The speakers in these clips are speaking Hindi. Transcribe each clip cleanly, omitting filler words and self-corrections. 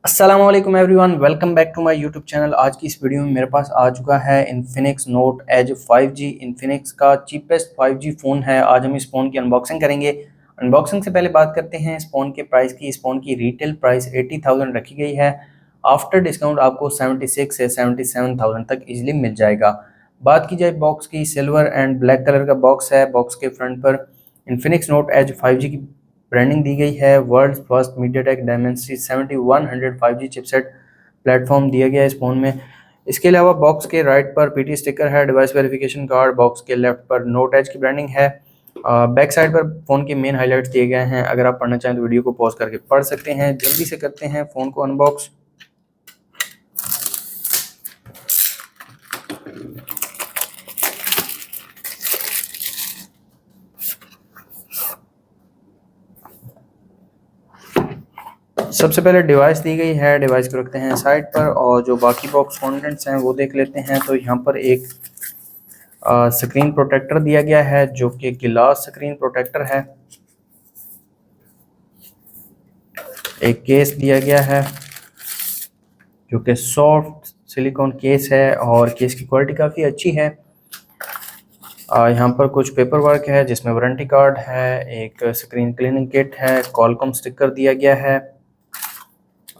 अस्सलाम वालेकुम everyone, welcome back to my YouTube channel. आज की इस वीडियो में मेरे पास आ चुका है Infinix Note Edge 5G। Infinix का चीपेस्ट 5G फ़ोन है। आज हम इस फ़ोन की अनबॉक्सिंग करेंगे। अनबॉक्सिंग से पहले बात करते हैं इस फ़ोन के प्राइस की। इस फ़ोन की रिटेल प्राइस 80,000 रखी गई है। आफ्टर डिस्काउंट आपको 76 से 77,000 तक इजीली मिल जाएगा। बात की जाए बॉक्स की, सिल्वर एंड ब्लैक कलर का बॉक्स है। बॉक्स के फ्रंट पर इन्फिनिक्स नोट एज 5G की ब्रांडिंग दी गई है। World first MediaTek Dimensity 7100 5G chipset platform दिया गया है इस फ़ोन में। इसके अलावा बॉक्स के राइट पर पीटी स्टिकर है, डिवाइस वेरिफिकेशन कार्ड। बॉक्स के लेफ्ट पर नोट एज की ब्रांडिंग है। बैक साइड पर फ़ोन के मेन हाइलाइट्स दिए गए हैं। अगर आप पढ़ना चाहें तो वीडियो को पॉज करके पढ़ सकते हैं। जल्दी से करते हैं फ़ोन को अनबॉक्स। सबसे पहले डिवाइस दी गई है, डिवाइस को रखते हैं साइड पर और जो बाकी बॉक्स कंटेंट्स हैं वो देख लेते हैं। तो यहाँ पर एक स्क्रीन प्रोटेक्टर दिया गया है जो कि गिलास स्क्रीन प्रोटेक्टर है। एक केस दिया गया है जो कि सॉफ्ट सिलिकॉन केस है और केस की क्वालिटी काफ़ी अच्छी है। यहाँ पर कुछ पेपर वर्क है जिसमें वारंटी कार्ड है, एक स्क्रीन क्लीनिंग किट है, कॉलकॉम स्टिकर दिया गया है,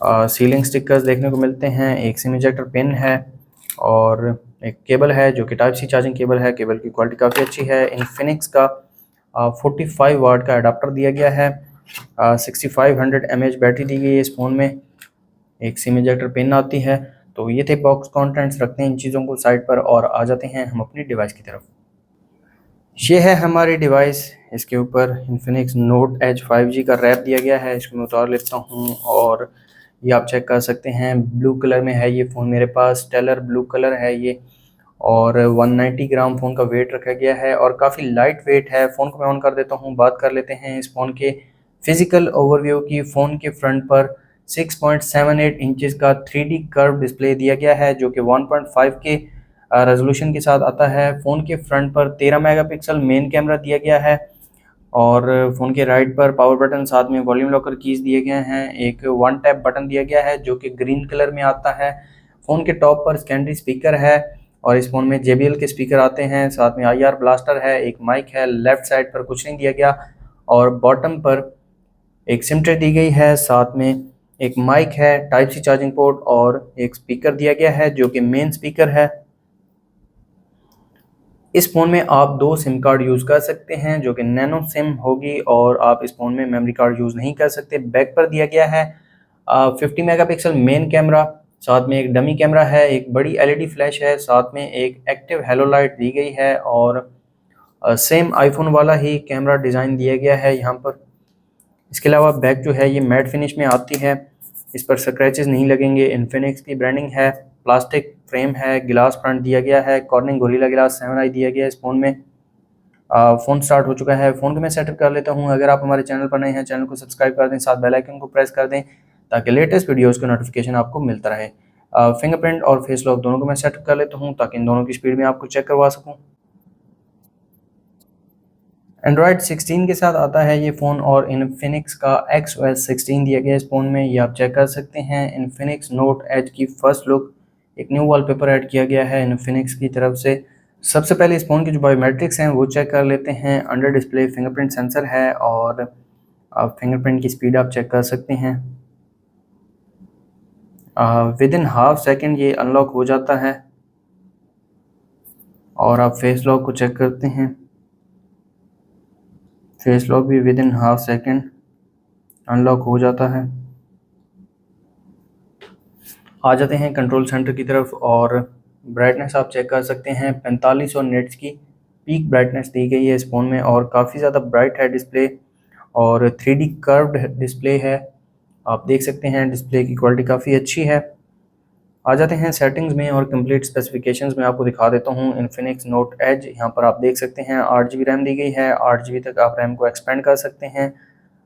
सीलिंग स्टिकर्स देखने को मिलते हैं, एक सिम इजेक्टर पिन है और एक केबल है जो कि टाइप सी चार्जिंग केबल है। केबल की क्वालिटी काफ़ी अच्छी है। इन्फिनिक्स का 45 वाट का अडाप्टर दिया गया है। 6500 mAh बैटरी दी गई है इस फ़ोन में। एक सिम इजेक्टर पिन आती है। तो ये थे बॉक्स कंटेंट्स। रखते हैं इन चीज़ों को साइड पर और आ जाते हैं हम अपनी डिवाइस की तरफ। ये है हमारी डिवाइस। इसके ऊपर इन्फिनिक्स नोट एज 5G का रैप दिया गया है। इसको मैं उतार लेता हूँ और ये आप चेक कर सकते हैं। ब्लू कलर में है ये फ़ोन मेरे पास, स्टेलर ब्लू कलर है ये। और 190 ग्राम फ़ोन का वेट रखा गया है और काफ़ी लाइट वेट है। फ़ोन को मैं ऑन कर देता हूँ। बात कर लेते हैं इस फ़ोन के फिज़िकल ओवरव्यू की। फ़ोन के फ्रंट पर 6.78 इंचज़ का 3D कर्व डिस्प्ले दिया गया है जो कि 1.5 के रेजोल्यूशन के साथ आता है। फ़ोन के फ्रंट पर 13 मेगापिक्सल मेन कैमरा दिया गया है और फ़ोन के राइट पर पावर बटन, साथ में वॉल्यूम लॉकर कीज़ दिए गए हैं। एक वन टैप बटन दिया गया है जो कि ग्रीन कलर में आता है। फ़ोन के टॉप पर सेकेंडरी स्पीकर है और इस फ़ोन में JBL के स्पीकर आते हैं। साथ में IR ब्लास्टर है, एक माइक है। लेफ़्ट साइड पर कुछ नहीं दिया गया और बॉटम पर एक सिम ट्रे दी गई है। साथ में एक माइक है, टाइप सी चार्जिंग पोर्ट और एक स्पीकर दिया गया है जो कि मेन स्पीकर है। इस फ़ोन में आप 2 सिम कार्ड यूज़ कर सकते हैं जो कि नैनो सिम होगी और आप इस फ़ोन में मेमोरी कार्ड यूज़ नहीं कर सकते। बैक पर दिया गया है 50 मेगापिक्सल मेन कैमरा, साथ में एक डमी कैमरा है, एक बड़ी LED फ्लैश है, साथ में एक एक्टिव हेलो लाइट दी गई है और सेम आईफोन वाला ही कैमरा डिज़ाइन दिया गया है यहाँ पर। इसके अलावा बैक जो है ये मैट फिनिश में आती है, इस पर स्क्रैचेस नहीं लगेंगे। इन्फिनिक्स की ब्रांडिंग है। प्लास्टिक फ्रेम है, गिलास फ्रंट दिया गया है, कॉर्निंग गोरिल्ला ग्लास 7i दिया गया है इस फ़ोन में। फ़ोन स्टार्ट हो चुका है। फ़ोन को मैं सेटअप कर लेता हूँ। अगर आप हमारे चैनल पर नए हैं, चैनल को सब्सक्राइब कर दें, साथ बेल आइकन को प्रेस कर दें ताकि लेटेस्ट वीडियोज़ का नोटिफिकेशन आपको मिलता रहे। फिंगरप्रिंट और फेस लॉक दोनों को मैं सेटअप कर लेता हूँ ताकि इन दोनों की स्पीड में आपको चेक करवा सकूँ। एंड्रॉयड 16 के साथ आता है ये फ़ोन और इन्फिनिक्स का XOS 16 दिया गया है इस फ़ोन में। ये आप चेक कर सकते हैं। इन्फिनिक्स नोट एज की फर्स्ट लुक, एक न्यू वॉलपेपर ऐड किया गया है इन्फिनिक्स की तरफ से। सबसे पहले इस फ़ोन की जो बायोमेट्रिक्स हैं वो चेक कर लेते हैं। अंडर डिस्प्ले फिंगरप्रिंट सेंसर है और आप फिंगरप्रिंट की स्पीड आप चेक कर सकते हैं। विद इन हाफ सेकेंड ये अनलॉक हो जाता है और आप फेस लॉक को चेक करते हैं। फेस लॉक भी with in half second unlock हो जाता है। आ जाते हैं कंट्रोल सेंटर की तरफ और ब्राइटनेस आप चेक कर सकते हैं। 4500 निट्स की पीक ब्राइटनेस दी गई है इस फ़ोन में और काफ़ी ज़्यादा ब्राइट है डिस्प्ले और 3D कर्व्ड डिस्प्ले है। आप देख सकते हैं डिस्प्ले की क्वालिटी काफ़ी अच्छी है। आ जाते हैं सेटिंग्स में और कंप्लीट स्पेसिफिकेशंस में आपको दिखा देता हूँ। इन्फिनिक्स नोट एज यहाँ पर आप देख सकते हैं 8GB रैम दी गई है। 8GB तक आप रैम को एक्सपेंड कर सकते हैं।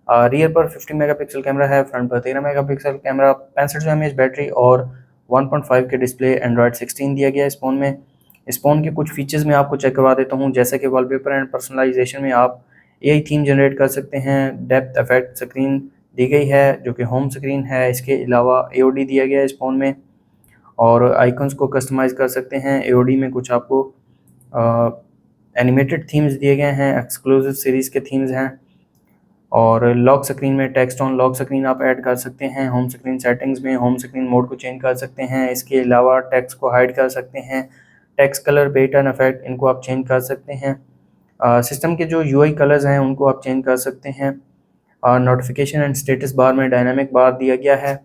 रियर पर 50 मेगापिक्सल कैमरा है, फ्रंट पर 13 मेगापिक्सल कैमरा, 6500 mAh बैटरी और 1.5 के डिस्प्ले। एंड्रॉयड 16 दिया गया है इस फ़ोन में। इस फ़ोन के कुछ फीचर्स मैं आपको चेक करवा देता हूँ, जैसे कि वॉलपेपर एंड पर्सनलाइजेशन में आप AI थीम जनरेट कर सकते हैं, डेप्थ इफेक्ट, स्क्रीन दी गई है जो कि होम स्क्रीन है। इसके अलावा AOD दिया गया है इस फ़ोन में और आइकन्स को कस्टमाइज़ कर सकते हैं। AOD में कुछ आपको एनिमेटेड थीम्स दिए गए हैं, एक्सक्लूसिव सीरीज़ के थीम्स हैं और लॉक स्क्रीन में टेक्स्ट ऑन लॉक स्क्रीन आप ऐड कर सकते हैं। होम स्क्रीन सेटिंग्स में होम स्क्रीन मोड को चेंज कर सकते हैं। इसके अलावा टेक्स्ट को हाइड कर सकते हैं। टेक्स्ट कलर, पैटर्न, इफेक्ट इनको आप चेंज कर सकते हैं। सिस्टम के जो UI कलर्स हैं उनको आप चेंज कर सकते हैं। नोटिफिकेशन एंड स्टेटस बार में डायनामिक बार दिया गया है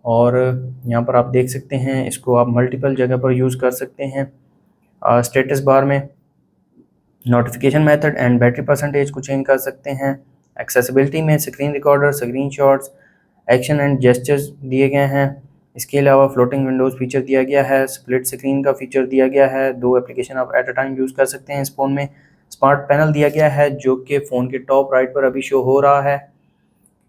और यहाँ पर आप देख सकते हैं इसको आप मल्टीपल जगह पर यूज़ कर सकते हैं। स्टेटस बार में notification method and battery percentage को चेंज कर सकते हैं। एक्सेसिबिलिटी में screen recorder, screen shots, action and gestures दिए गए हैं। इसके अलावा फ्लोटिंग विंडोज़ फीचर दिया गया है, स्प्लिट स्क्रीन का फीचर दिया गया है, 2 एप्लीकेशन आप एट अ टाइम यूज़ कर सकते हैं इस फ़ोन में। स्मार्ट पैनल दिया गया है जो कि फ़ोन के टॉप राइट पर अभी शो हो रहा है।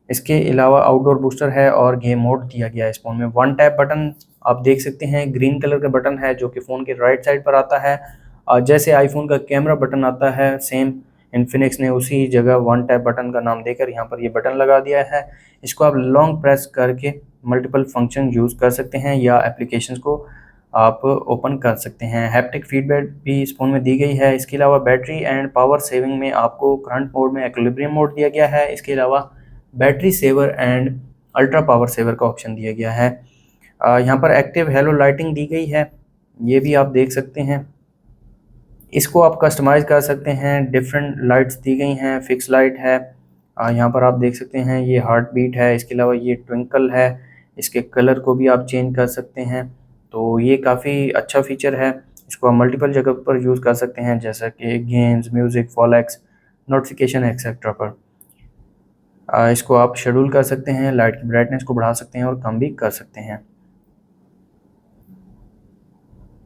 इसके अलावा आउटडोर बूस्टर है और गेम मोड दिया गया है इस फ़ोन में। वन टैप बटन आप देख सकते हैं, ग्रीन कलर का बटन है जो कि फ़ोन के राइट साइड पर आता है। जैसे आईफोन का कैमरा बटन आता है सेम इन्फिनिक्स ने उसी जगह वन टैप बटन का नाम देकर यहाँ पर ये बटन लगा दिया है। इसको आप लॉन्ग प्रेस करके मल्टीपल फंक्शन यूज़ कर सकते हैं या एप्लीकेशंस को आप ओपन कर सकते हैं। हैप्टिक फीडबैक भी इस फ़ोन में दी गई है। इसके अलावा बैटरी एंड पावर सेविंग में आपको करंट मोड में इक्विलिब्रियम मोड दिया गया है। इसके अलावा battery saver and ultra power saver का ऑप्शन दिया गया है। यहाँ पर एक्टिव हेलो लाइटिंग दी गई है, ये भी आप देख सकते हैं। इसको आप कस्टमाइज़ कर सकते हैं, डिफरेंट लाइट्स दी गई हैं, फिक्स लाइट है। यहाँ पर आप देख सकते हैं ये हार्ट बीट है। इसके अलावा ये ट्विंकल है, इसके कलर को भी आप चेंज कर सकते हैं। तो ये काफ़ी अच्छा फीचर है, इसको आप मल्टीपल जगह पर यूज़ कर सकते हैं जैसा कि गेम्स, म्यूज़िक, फॉलोएक्स, नोटिफिकेशन एक्सेट्रा पर। इसको आप शेड्यूल कर सकते हैं, लाइट की ब्राइटनेस को बढ़ा सकते हैं और कम भी कर सकते हैं।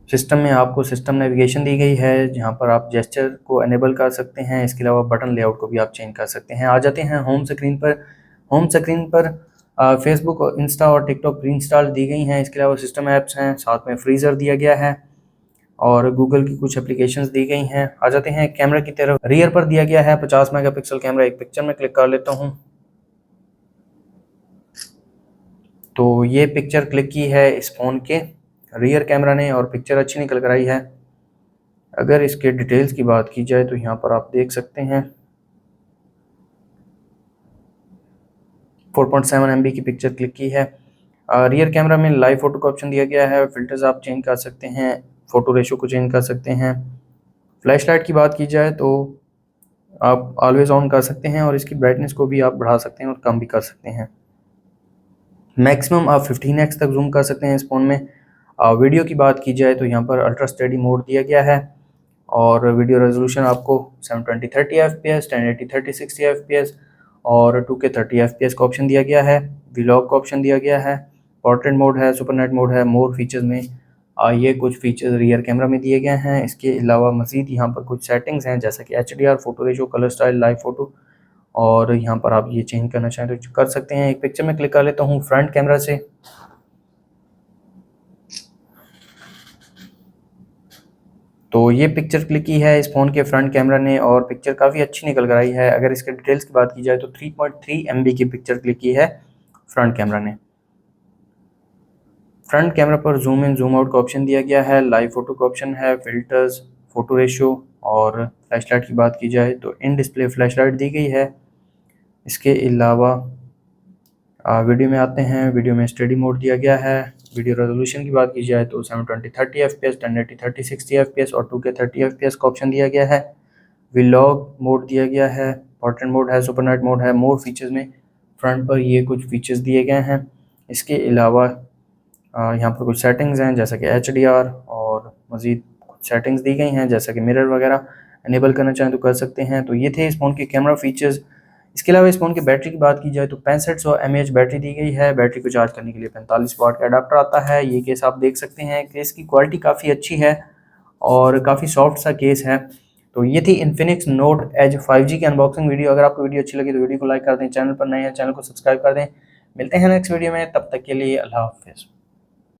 सिस्टम में आपको सिस्टम नेविगेशन दी गई है जहाँ पर आप जेस्चर को एनेबल कर सकते हैं। इसके अलावा बटन लेआउट को भी आप चेंज कर सकते हैं। आ जाते हैं होम स्क्रीन पर। होम स्क्रीन पर फेसबुक और इंस्टा और टिकटॉक प्री इंस्टॉल दी गई हैं। इसके अलावा सिस्टम ऐप्स हैं, साथ में फ्रीज़र दिया गया है और गूगल की कुछ एप्लीकेशंस दी गई हैं। आ जाते हैं कैमरा की तरफ। रियर पर दिया गया है 50 मेगापिक्सल कैमरा। एक पिक्चर में क्लिक कर लेता हूँ तो ये पिक्चर क्लिक की है इस फ़ोन के रियर कैमरा ने और पिक्चर अच्छी निकल कर आई है। अगर इसके डिटेल्स की बात की जाए तो यहाँ पर आप देख सकते हैं 4.7 MB की पिक्चर क्लिक की है। रियर कैमरा में लाइव फ़ोटो का ऑप्शन दिया गया है, फिल्टर्स आप चेंज कर सकते हैं, फ़ोटो रेशो को चेंज कर सकते हैं। फ्लैश लाइट की बात की जाए तो आप ऑलवेज़ ऑन कर सकते हैं और इसकी ब्राइटनेस को भी आप बढ़ा सकते हैं और कम भी कर सकते हैं। मैक्सिमम आप 15x तक जूम कर सकते हैं इस फ़ोन में। वीडियो की बात की जाए तो यहाँ पर अल्ट्रा स्टेडी मोड दिया गया है और वीडियो रेजोल्यूशन आपको 720 30 FPS, 1080 30 60 FPS और 2K 30 FPS का ऑप्शन दिया गया है। व्लॉग का ऑप्शन दिया गया है, पोर्ट्रेट मोड है, सुपर नाइट मोड है। मोर फीचर्स में ये कुछ फीचर्स रियर कैमरा में दिए गए हैं। इसके अलावा मज़ीद यहाँ पर कुछ सेटिंग्स हैं जैसा कि HDR, photo ratio, colour style, live photo और यहाँ पर आप ये चेंज करना चाहें तो कर सकते हैं। एक पिक्चर में क्लिक कर लेता हूँ फ्रंट कैमरा से। तो ये पिक्चर क्लिक की है इस फ़ोन के फ्रंट कैमरा ने और पिक्चर काफ़ी अच्छी निकल कर आई है। अगर इसके डिटेल्स की बात की जाए तो 3.3 MB की पिक्चर क्लिक की है फ्रंट कैमरा ने। फ्रंट कैमरा पर जूम इन जूम आउट का ऑप्शन दिया गया है, लाइव फ़ोटो का ऑप्शन है, फ़िल्टर्स, फ़ोटो रेशो और फ्लैश लाइट की बात की जाए तो इन डिस्प्ले फ्लैश लाइट दी गई है। इसके अलावा वीडियो में आते हैं। वीडियो में स्टडी मोड दिया गया है। वीडियो रेजोल्यूशन की बात की जाए तो 720 30 FPS, 1080 30 60 FPS और 2K 30 FPS का ऑप्शन दिया गया है। व्लॉग मोड दिया गया है, पोर्ट्रेट मोड है, सुपर नाइट मोड है। मोर फीचर्स में फ्रंट पर ये कुछ फीचर्स दिए गए हैं। इसके अलावा यहाँ पर कुछ सेटिंग्स हैं जैसा कि HDR और मज़ीद कुछ सेटिंग्स दी गई हैं जैसा कि मिरर वगैरह इनेबल करना चाहें तो कर सकते हैं। तो ये थे इस फ़ोन के कैमरा फीचर्स। इसके अलावा इस फ़ोन की बैटरी की बात की जाए तो 6500 mAh बैटरी दी गई है। बैटरी को चार्ज करने के लिए 45 वाट का अडाप्टर आता है। ये केस आप देख सकते हैं, केस की क्वालिटी काफ़ी अच्छी है और काफ़ी सॉफ्ट सा केस है। तो ये थी इन्फिनिक्स नोट एज 5G की अनबॉक्सिंग वीडियो। अगर आपको वीडियो अच्छी लगी तो वीडियो को लाइक कर दें, चैनल पर नए हैं चैनल को सब्सक्राइब कर दें। मिलते हैं नेक्स्ट वीडियो में, तब तक के लिए अल्लाह हाफ़िज़।